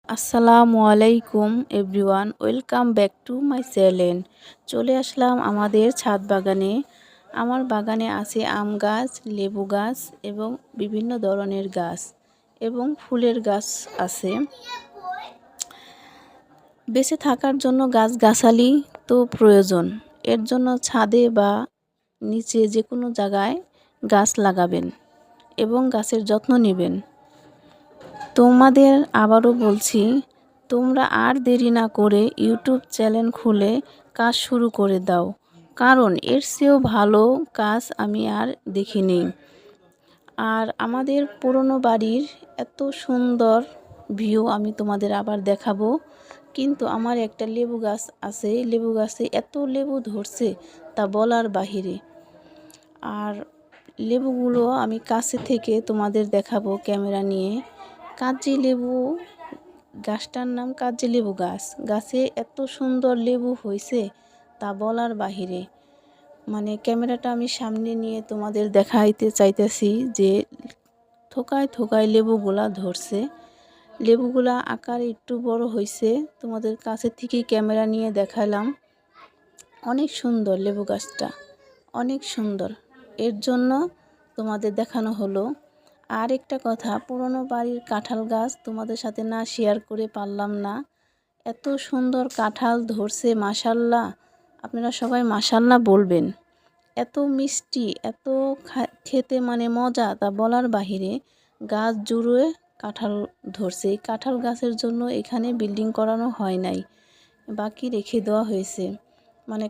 আসসালামু আলাইকুম everyone, welcome back to my channel. চলে আসলাম আমাদের ছাদ বাগানে। আমার বাগানে আছে আম গাছ, লেবু গাছ এবং বিভিন্ন ধরনের গাছ এবং ফুলের গাছ আছে। বেঁচে থাকার জন্য গাছগাছালি তো প্রয়োজন। এর জন্য ছাদে বা নিচে যে কোনো জায়গায় গাছ লাগাবেন এবং গাছের যত্ন নেবেন। তোমাদের আবারও বলছি, তোমরা আর দেরি না করে ইউটিউব চ্যানেল খুলে কাজ শুরু করে দাও, কারণ এর চেয়েও ভালো কাজ আমি আর দেখিনি। আর আমাদের পুরনো বাড়ির এত সুন্দর ভিউ আমি তোমাদের আবার দেখাবো। কিন্তু আমার একটা লেবু গাছ আছে, লেবু গাছে এত লেবু ধরছে তা বলার বাহিরে। আর লেবুগুলো আমি কাছে থেকে তোমাদের দেখাবো ক্যামেরা নিয়ে। কাজি লেবু গাছটার নাম কাজি লেবু গাছ। গাছে এত সুন্দর লেবু হয়েছে তা বলার বাহিরে। মানে ক্যামেরাটা আমি সামনে নিয়ে তোমাদের দেখাইতে চাইতেছি যে থোকায় থোকায় লেবুগুলা ধরছে। লেবুগুলা আকারে একটু বড় হয়েছে, তোমাদের কাছে থেকেই ক্যামেরা নিয়ে দেখালাম। অনেক সুন্দর লেবু গাছটা, অনেক সুন্দর, এর জন্য তোমাদের দেখানো হলো। আর একটা কথা, পুরনো বাড়ির কাঁঠাল গাছ তোমাদের সাথে না শেয়ার করে পারলাম না। এত সুন্দর কাঁঠাল ধরছে, মাশাল্লাহ। আপনারা সবাই মাশাল্লাহ বলবেন। এত মিষ্টি, এত খেতে মানে মজা তা বলার বাহিরে। গাছ জুড়ে কাঁঠাল ধরছে। এই কাঁঠাল গাছের জন্য এখানে বিল্ডিং করানো হয় নাই, বাকি রেখে দেওয়া হয়েছে। মানে